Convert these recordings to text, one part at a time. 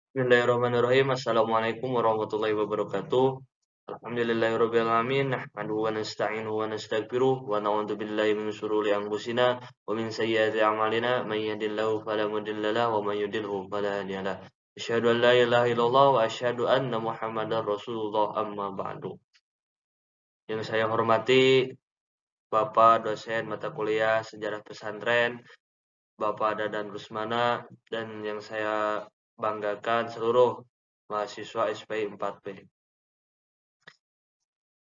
Bismillahirrahmanirrahim. Assalamualaikum warahmatullahi wabarakatuh. Alhamdulillahirabbil alamin. Nahmaduhu wa nasta'inuhu wa nastaghfiruh wa na'udzu billahi min syururi anfusina wa min sayyiati a'malina. May yahdihillahu fala mudilla lahu wa may yudlilhu fala hadiya lahu. Asyhadu an la ilaha illallah wa asyhadu anna Muhammadar Rasulullah amma ba'du. Yang saya hormati Bapak dosen mata kuliah Sejarah Pesantren, Bapak Dadan Rusmana, dan yang saya banggakan seluruh mahasiswa SPI 4P.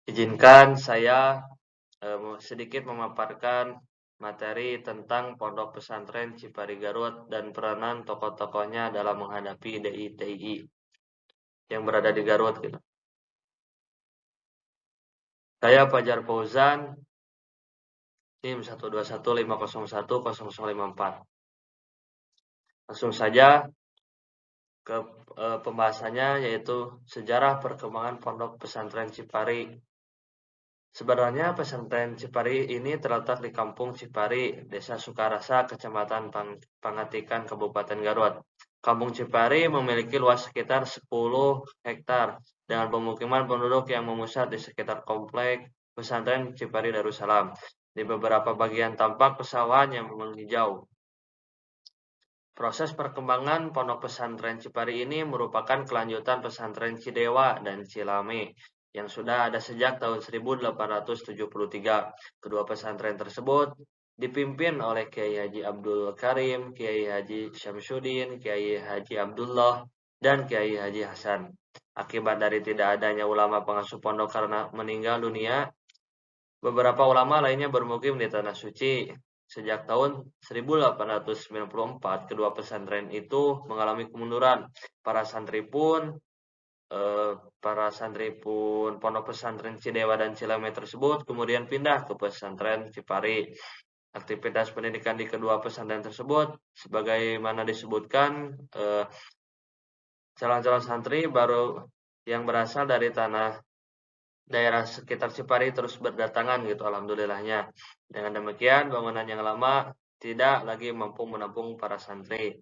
Izinkan saya sedikit memaparkan materi tentang Pondok Pesantren Cipari Garut dan peranan tokoh-tokohnya dalam menghadapi DI-TII yang berada di Garut gitu. Saya Fajar Fauzan, NIM 121501054. Langsung saja ke pembahasannya, yaitu sejarah perkembangan Pondok Pesantren Cipari. Sebenarnya pesantren Cipari ini terletak di Kampung Cipari, Desa Sukarasa, Kecamatan Pangatikan, Kabupaten Garut. Kampung Cipari memiliki luas sekitar 10 hektar dengan pemukiman penduduk yang memusat di sekitar komplek pesantren Cipari Darussalam. Di beberapa bagian tampak pesawahan yang menghijau. Proses perkembangan Pondok Pesantren Cipari ini merupakan kelanjutan pesantren Cidewa dan Cilame yang sudah ada sejak tahun 1873. Kedua pesantren tersebut dipimpin oleh Kiai Haji Abdul Karim, Kiai Haji Syamsuddin, Kiai Haji Abdullah, dan Kiai Haji Hasan. Akibat dari tidak adanya ulama pengasuh pondok karena meninggal dunia, beberapa ulama lainnya bermukim di Tanah Suci. Sejak tahun 1894, kedua pesantren itu mengalami kemunduran. Para santri pun Pondok Pesantren Cidewa dan Cilame tersebut kemudian pindah ke pesantren Cipari. Aktivitas pendidikan di kedua pesantren tersebut, sebagaimana disebutkan, calon-calon santri baru yang berasal dari daerah sekitar Cipari terus berdatangan gitu, alhamdulillahnya. Dengan demikian, bangunan yang lama tidak lagi mampu menampung para santri.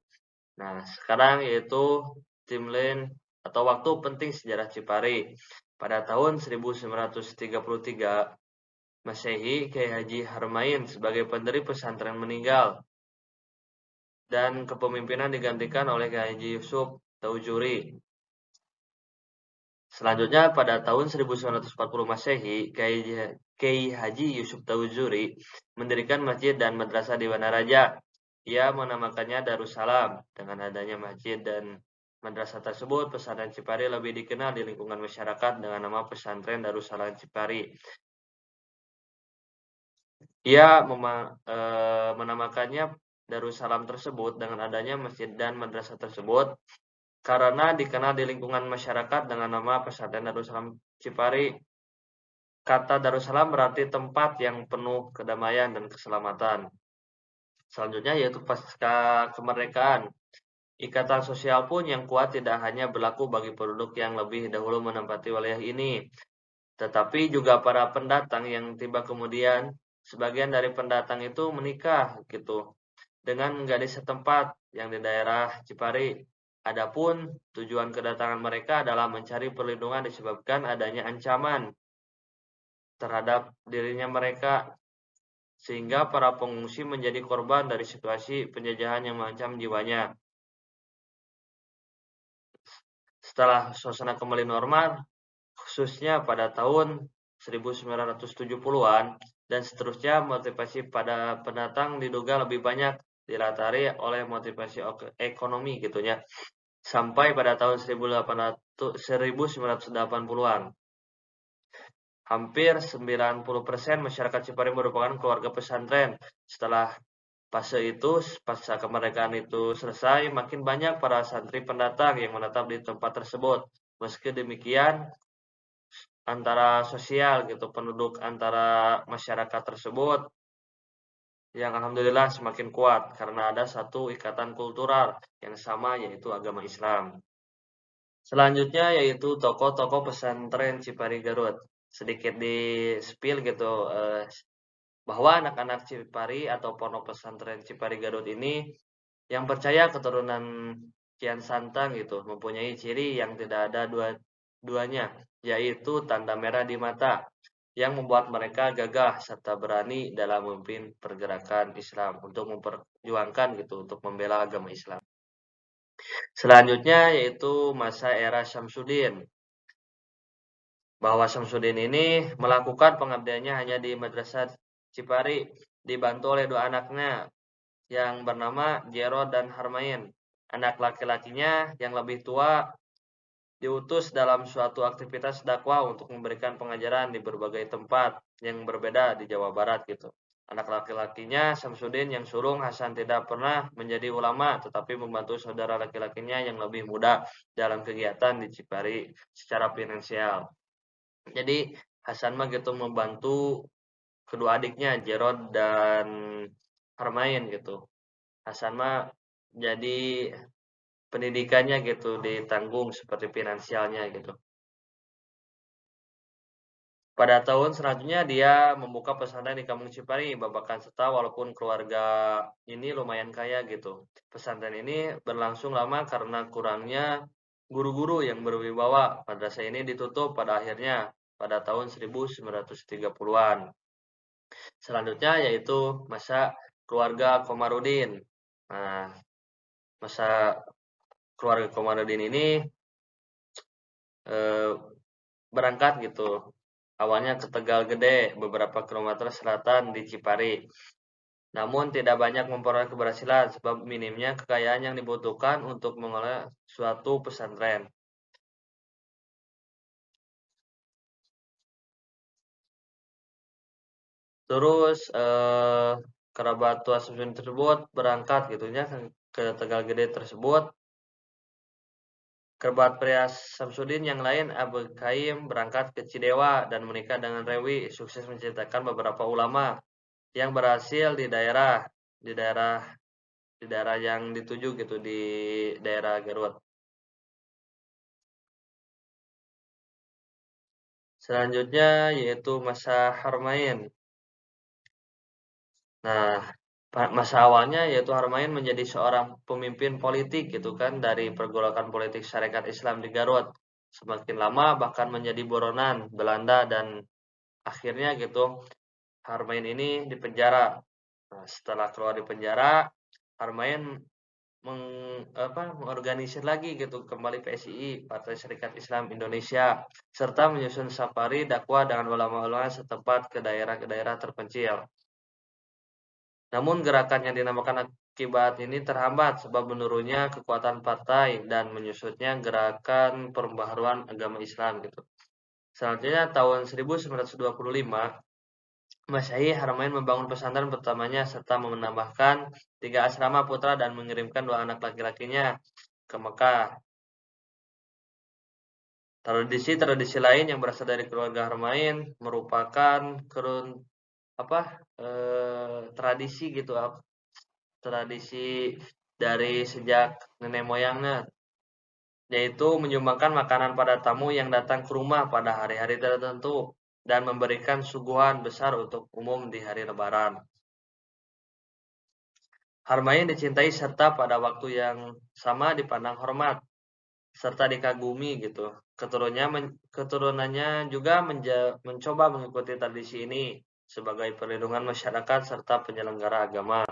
Nah, sekarang yaitu timeline atau waktu penting sejarah Cipari. Pada tahun 1933 Masehi, Kiai Haji Harmain sebagai pendiri pesantren meninggal dan kepemimpinan digantikan oleh Kiai Haji Yusuf Taujuri. Selanjutnya pada tahun 1940 Masehi, Kiai Haji Yusuf Taujuri mendirikan masjid dan madrasah di Wanaraja. Ia menamakannya Darussalam. Dengan adanya masjid dan madrasah tersebut, pesantren Cipari lebih dikenal di lingkungan masyarakat dengan nama Pesantren Darussalam Cipari. Ia menamakannya Darussalam tersebut dengan adanya masjid dan madrasah tersebut karena dikenal di lingkungan masyarakat dengan nama Pesantren Darussalam Cipari. Kata Darussalam berarti tempat yang penuh kedamaian dan keselamatan. Selanjutnya yaitu pasca kemerdekaan. Ikatan sosial pun yang kuat tidak hanya berlaku bagi penduduk yang lebih dahulu menempati wilayah ini, tetapi juga para pendatang yang tiba kemudian. Sebagian dari pendatang itu menikah gitu dengan gadis setempat yang di daerah Cipari. Adapun tujuan kedatangan mereka adalah mencari perlindungan disebabkan adanya ancaman terhadap dirinya mereka, sehingga para pengungsi menjadi korban dari situasi penjajahan yang mengancam jiwanya. Setelah suasana kembali normal, khususnya pada tahun 1970-an dan seterusnya, motivasi pada pendatang diduga lebih banyak dilatari oleh motivasi ekonomi gitunya. Sampai pada tahun 1980-an. Hampir 90% masyarakat Cipari merupakan keluarga pesantren. Setelah pasca kemerdekaan itu selesai, makin banyak para santri pendatang yang menetap di tempat tersebut. Meski demikian, antara sosial gitu, penduduk antara masyarakat tersebut yang alhamdulillah semakin kuat karena ada satu ikatan kultural yang sama, yaitu agama Islam. Selanjutnya yaitu tokoh-tokoh pesantren Cipari Garut. Sedikit di-spill gitu, bahwa anak-anak Cipari atau pondok pesantren Cipari Garut ini yang percaya keturunan kian santang gitu, mempunyai ciri yang tidak ada duanya, yaitu tanda merah di mata yang membuat mereka gagah serta berani dalam memimpin pergerakan Islam untuk memperjuangkan gitu, untuk membela agama Islam. Selanjutnya yaitu masa era Syamsuddin. Bahwa Syamsuddin ini melakukan pengabdiannya hanya di Madrasah Cipari, dibantu oleh dua anaknya yang bernama Jerod dan Harmain. Anak laki-lakinya yang lebih tua diutus dalam suatu aktivitas dakwah untuk memberikan pengajaran di berbagai tempat yang berbeda di Jawa Barat gitu. Anak laki-lakinya Syamsuddin yang sulung Hasan tidak pernah menjadi ulama tetapi membantu saudara laki-lakinya yang lebih muda dalam kegiatan di Cipari secara finansial. Jadi Hasan mah gitu membantu kedua adiknya Jerod dan Harmain gitu. Hasan mah jadi pendidikannya gitu ditanggung seperti finansialnya gitu. Pada tahun selanjutnya dia membuka pesantren di Kampung Cipari, Babakan Seta, walaupun keluarga ini lumayan kaya gitu. Pesantren ini berlangsung lama karena kurangnya guru-guru yang berwibawa. Madrasah ini ditutup pada akhirnya pada tahun 1930-an. Selanjutnya yaitu masa keluarga Komarudin. Nah, masa keluarga Komarudin ini eh, berangkat gitu. Awalnya ke Tegal Gede, beberapa kilometer selatan di Cipari. Namun tidak banyak memperoleh keberhasilan sebab minimnya kekayaan yang dibutuhkan untuk mengelola suatu pesantren. Terus kerabat tua Samsudin tersebut berangkat gitunya ke Tegal Gede tersebut. Kerabat pria Samsudin yang lain Abu Kaim berangkat ke Cidewa dan menikah dengan Rewi, sukses menciptakan beberapa ulama yang berhasil di daerah di daerah yang dituju gitu di daerah Garut. Selanjutnya yaitu masa Harmain. Nah, masa awalnya yaitu Harmain menjadi seorang pemimpin politik gitu kan dari pergolakan politik Syarikat Islam di Garut. Semakin lama bahkan menjadi buronan Belanda dan akhirnya gitu Harmain ini dipenjara. Nah, setelah keluar di penjara, Harmain mengorganisir lagi gitu kembali PSII, Partai Serikat Islam Indonesia, serta menyusun safari dakwah dengan ulama-ulama setempat ke daerah terpencil. Namun gerakan yang dinamakan Akibat ini terhambat sebab menurunnya kekuatan partai dan menyusutnya gerakan pembaharuan agama Islam gitu. Selanjutnya tahun 1925, Masehi Haramain membangun pesantren pertamanya serta menambahkan 3 asrama putra dan mengirimkan 2 anak laki-lakinya ke Mekah. Tradisi-tradisi lain yang berasal dari keluarga Harmain merupakan tradisi gitu, tradisi dari sejak nenek moyangnya, yaitu menyumbangkan makanan pada tamu yang datang ke rumah pada hari-hari tertentu dan memberikan suguhan besar untuk umum di hari Lebaran. Harmain dicintai serta pada waktu yang sama dipandang hormat serta dikagumi gitu. Keturunannya juga mencoba mengikuti tradisi ini sebagai perlindungan masyarakat serta penyelenggara agama.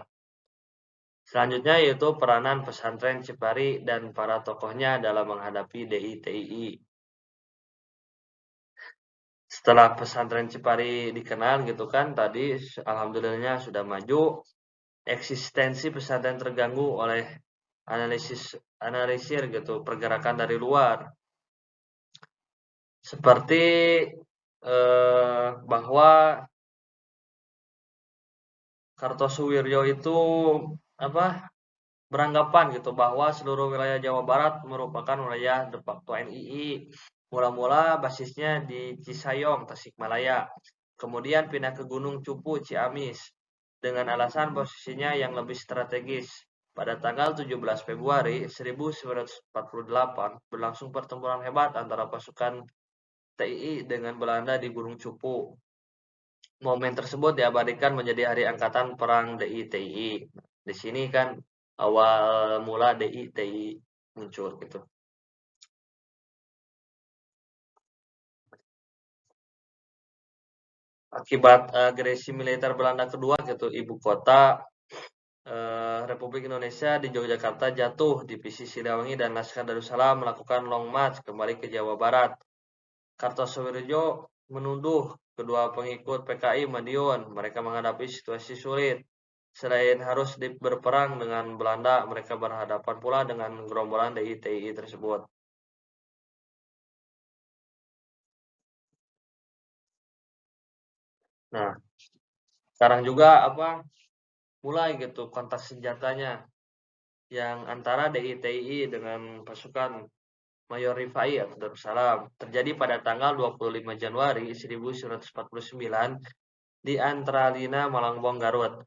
Selanjutnya yaitu peranan pesantren Cipari dan para tokohnya dalam menghadapi DITII. Setelah pesantren Cipari dikenal gitu kan, tadi alhamdulillahnya sudah maju, eksistensi pesantren terganggu oleh analisir gitu pergerakan dari luar. Seperti bahwa Kartosuwiryo itu apa beranggapan gitu bahwa seluruh wilayah Jawa Barat merupakan wilayah de facto NII. Mula-mula basisnya di Cisayong, Tasikmalaya. Kemudian pindah ke Gunung Cupu, Ciamis dengan alasan posisinya yang lebih strategis. Pada tanggal 17 Februari 1948 berlangsung pertempuran hebat antara pasukan TII dengan Belanda di Gunung Cupu. Momen tersebut diabadikan menjadi hari angkatan perang DI-TII. Di sini kan awal mula DI-TII. muncul gitu. Akibat agresi militer Belanda kedua gitu, ibu kota Republik Indonesia di Yogyakarta jatuh. Divisi Siliwangi dan Laskar Darussalam melakukan long march kembali ke Jawa Barat. Kartosoewirjo menuduh kedua pengikut PKI Madiun. Mereka menghadapi situasi sulit. Selain harus berperang dengan Belanda, mereka berhadapan pula dengan gerombolan DITI tersebut. Nah, sekarang juga mulai gitu kontak senjatanya yang antara DITI dengan pasukan Mayor Rifai atau Darussalam terjadi pada tanggal 25 Januari 1949 di Antralina, Malangbong, Garut,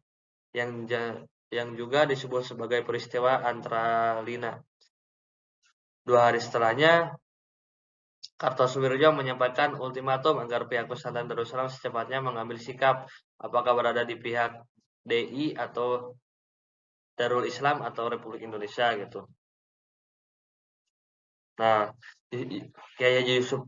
yang juga disebut sebagai peristiwa Antralina. 2 hari setelahnya, Kartosoewirjo menyampaikan ultimatum agar pihak pesantren Darussalam secepatnya mengambil sikap apakah berada di pihak DI atau Darul Islam atau Republik Indonesia gitu. Nah, Kiai Haji Yusuf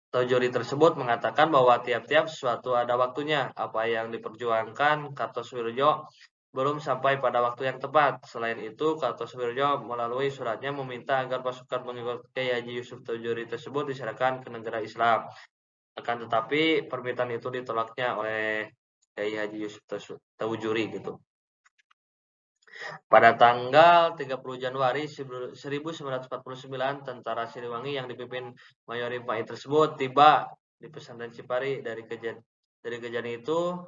Taujuri tersebut mengatakan bahwa tiap-tiap sesuatu ada waktunya. Apa yang diperjuangkan Kartosoewirjo belum sampai pada waktu yang tepat. Selain itu, Kartosoewirjo melalui suratnya meminta agar pasukan pengikut Kiai Haji Yusuf Taujuri tersebut diserahkan ke negara Islam. Akan tetapi permintaan itu ditolaknya oleh Kiai Haji Yusuf Taujuri gitu. Pada tanggal 30 Januari 1949, tentara Siliwangi yang dipimpin Mayor Rifai tersebut tiba di pesantren Cipari. Dari kejadian itu,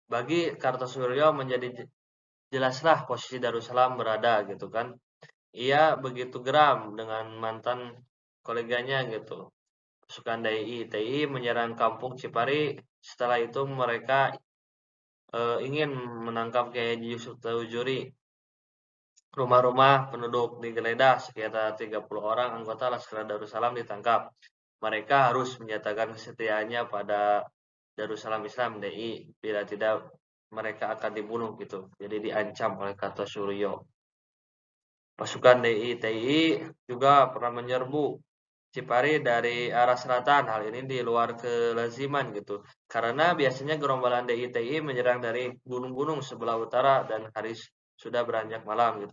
bagi Kartosoewirjo menjadi jelaslah posisi Darussalam berada gitu kan. Ia begitu geram dengan mantan koleganya gitu. Pasukan DITI menyerang kampung Cipari. Setelah itu mereka ingin menangkap Kiai Haji Yusuf Taujuri. Rumah-rumah penduduk digeledah, sekitar 30 orang anggota Laskar Darussalam ditangkap. Mereka harus menyatakan kesetiaannya pada Darussalam Islam DI, bila tidak mereka akan dibunuh gitu. Jadi diancam oleh Kartosoewirjo. Pasukan DI-TI juga pernah menyerbu Cipari dari arah selatan. Hal ini di luar kelaziman gitu. Karena biasanya gerombolan DI-TI menyerang dari gunung-gunung sebelah utara dan hari sudah beranjak malam gitu.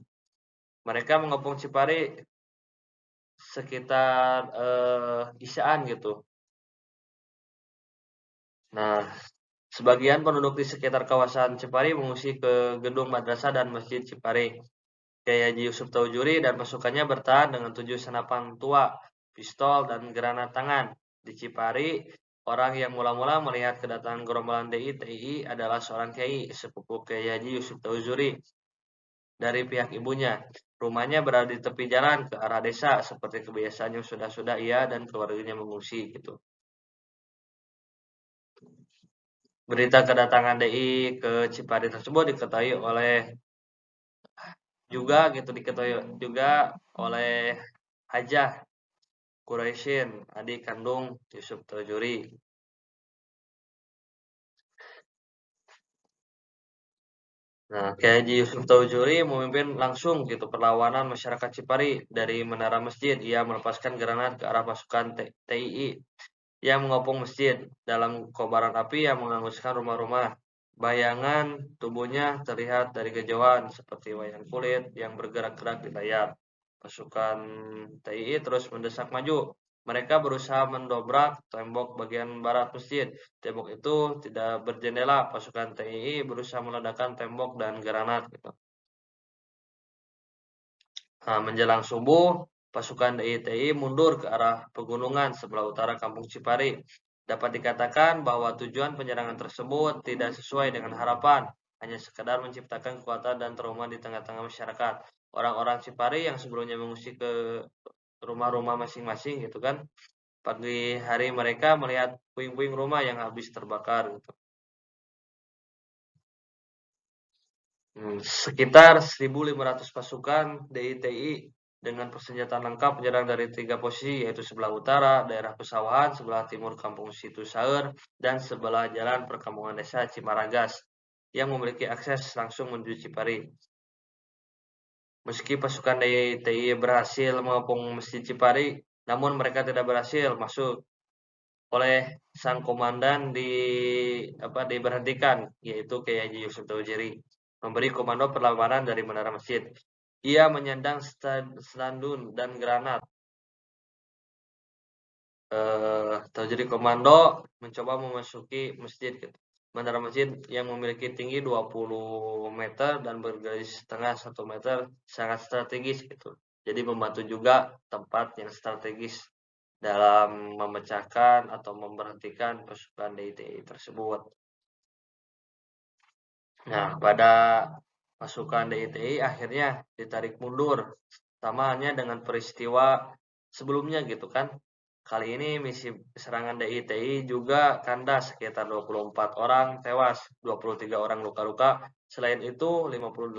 Mereka mengepung Cipari sekitar Isyaan gitu. Nah, sebagian penduduk di sekitar kawasan Cipari mengungsi ke gedung madrasah dan masjid Cipari. Kiai Haji Yusuf Taujuri dan pasukannya bertahan dengan 7 senapan tua, pistol, dan granat tangan. Di Cipari, orang yang mula-mula melihat kedatangan gerombolan DI-TI adalah seorang kiai, sepupu Kiai Haji Yusuf Taujuri dari pihak ibunya. Rumahnya berada di tepi jalan ke arah desa, seperti kebiasaannya sudah-sudah ia dan keluarganya mengungsi gitu. Berita kedatangan DI ke Cipari tersebut diketahui juga oleh Hajah Quraisyin, adik kandung Yusuf Taujuri. Nah, Kiai Haji Yusuf Taujuri memimpin langsung gitu perlawanan masyarakat Cipari dari menara masjid. Ia melepaskan granat ke arah pasukan TII yang mengepung masjid. Dalam kobaran api yang menghanguskan rumah-rumah. Bayangan tubuhnya terlihat dari kejauhan seperti wayang kulit yang bergerak-gerak di layar. Pasukan TII terus mendesak maju. Mereka berusaha mendobrak tembok bagian barat masjid. Tembok itu tidak berjendela. Pasukan TII berusaha meledakkan tembok dan granat. Gitu. Nah, menjelang subuh, pasukan DITI mundur ke arah pegunungan sebelah utara Kampung Cipari. Dapat dikatakan bahwa tujuan penyerangan tersebut tidak sesuai dengan harapan, hanya sekedar menciptakan kekuatan dan trauma di tengah-tengah masyarakat. Orang-orang Cipari yang sebelumnya mengungsi ke rumah-rumah masing-masing gitu kan, pagi hari mereka melihat puing-puing rumah yang habis terbakar gitu. Sekitar 1.500 pasukan DITI dengan persenjataan lengkap menyerang dari 3 posisi, yaitu sebelah utara, daerah pesawahan, sebelah timur kampung Situ Saeur, dan sebelah jalan perkampungan desa Cimaragas, yang memiliki akses langsung menuju Cipari. Meski pasukan DITI berhasil mengepung Masjid Cipari, namun mereka tidak berhasil masuk oleh sang komandan diberhentikan, yaitu Kiai Haji Yusuf Tawjiri, memberi komando perlawanan dari menara masjid. Ia menyandang sandun dan granat. Tawjiri komando mencoba memasuki masjid gitu. Menara masjid yang memiliki tinggi 20 meter dan bergaris setengah 1 meter sangat strategis gitu. Jadi membantu juga tempat yang strategis dalam memecahkan atau memberhentikan pasukan DITI tersebut. Nah, pada pasukan DITI akhirnya ditarik mundur, sama halnya dengan peristiwa sebelumnya gitu kan. Kali ini misi serangan DITI juga kandas, sekitar 24 orang tewas, 23 orang luka-luka. Selain itu, 58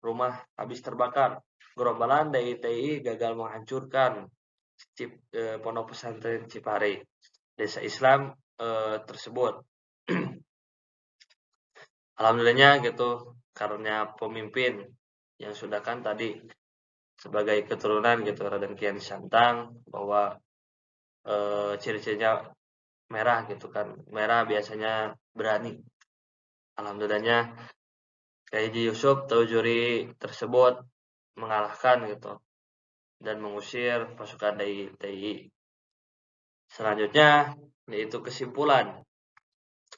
rumah habis terbakar. Gerombolan DITI gagal menghancurkan pondok pesantren Cipari, desa Islam tersebut. Alhamdulillahnya gitu, karena pemimpin yang sudah kan tadi sebagai keturunan gitu Raden Kian Santang, bahwa ciri-cirinya merah gitu kan, merah biasanya berani. Alhamdulillahnya Kiai Haji Yusuf Tawjuri tersebut mengalahkan gitu dan mengusir pasukan DITI. Selanjutnya yaitu kesimpulan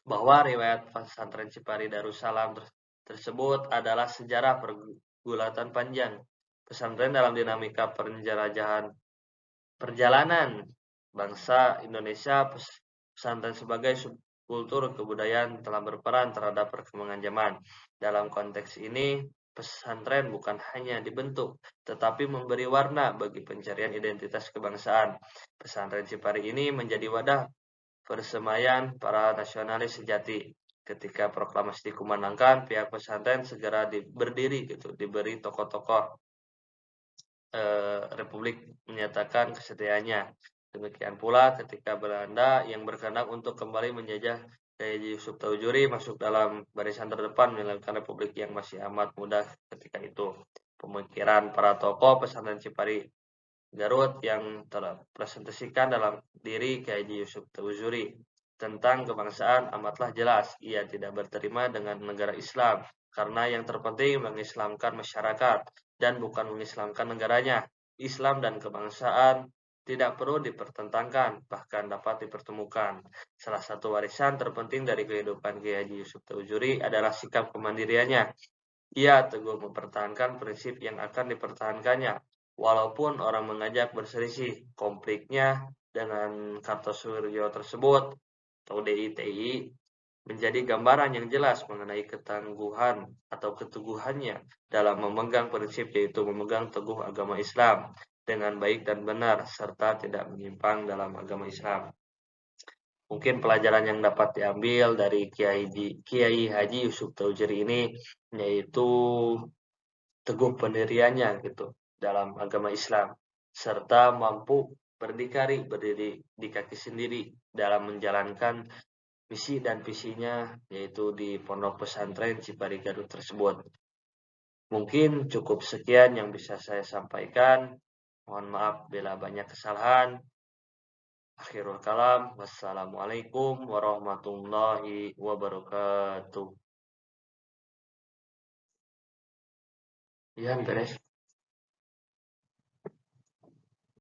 bahwa riwayat pesantren Cipari Darussalam tersebut adalah sejarah pergulatan panjang pesantren dalam dinamika perjalanan bangsa Indonesia. Pesantren sebagai subkultur kebudayaan telah berperan terhadap perkembangan zaman. Dalam konteks ini, pesantren bukan hanya dibentuk, tetapi memberi warna bagi pencarian identitas kebangsaan. Pesantren Cipari ini menjadi wadah persemaian para nasionalis sejati. Ketika proklamasi dikumandangkan, pihak pesantren segera berdiri gitu, diberi tokoh-tokoh Republik menyatakan kesetiaannya. Demikian pula ketika Belanda yang berkehendak untuk kembali menjajah Kiai Haji Yusuf Tawjuri masuk dalam barisan terdepan meninggalkan Republik yang masih amat muda ketika itu. Pemikiran para tokoh pesantren Cipari Garut yang terpresentasikan dalam diri Kiai Haji Yusuf Tawjuri tentang kebangsaan amatlah jelas. Ia tidak berterima dengan negara Islam karena yang terpenting mengislamkan masyarakat dan bukan mengislamkan negaranya. Islam dan kebangsaan tidak perlu dipertentangkan, bahkan dapat dipertemukan. Salah satu warisan terpenting dari kehidupan Kiai Haji Yusuf Tawjuri adalah sikap kemandiriannya. Ia teguh mempertahankan prinsip yang akan dipertahankannya, walaupun orang mengajak berselisih. Konfliknya dengan Kartosuryo tersebut atau DITI menjadi gambaran yang jelas mengenai ketangguhan atau keteguhannya dalam memegang prinsip, yaitu memegang teguh agama Islam dengan baik dan benar serta tidak menyimpang dalam agama Islam. Mungkin pelajaran yang dapat diambil dari Kiai Haji Yusuf Tawjiri ini yaitu teguh pendiriannya gitu dalam agama Islam serta mampu berdiri di kaki sendiri dalam menjalankan misi dan visinya, yaitu di pondok pesantren Cipari Garut tersebut. Mungkin cukup sekian yang bisa saya sampaikan. Mohon maaf bila banyak kesalahan. Akhirul kalam. Wassalamualaikum warahmatullahi wabarakatuh. Iya, beres.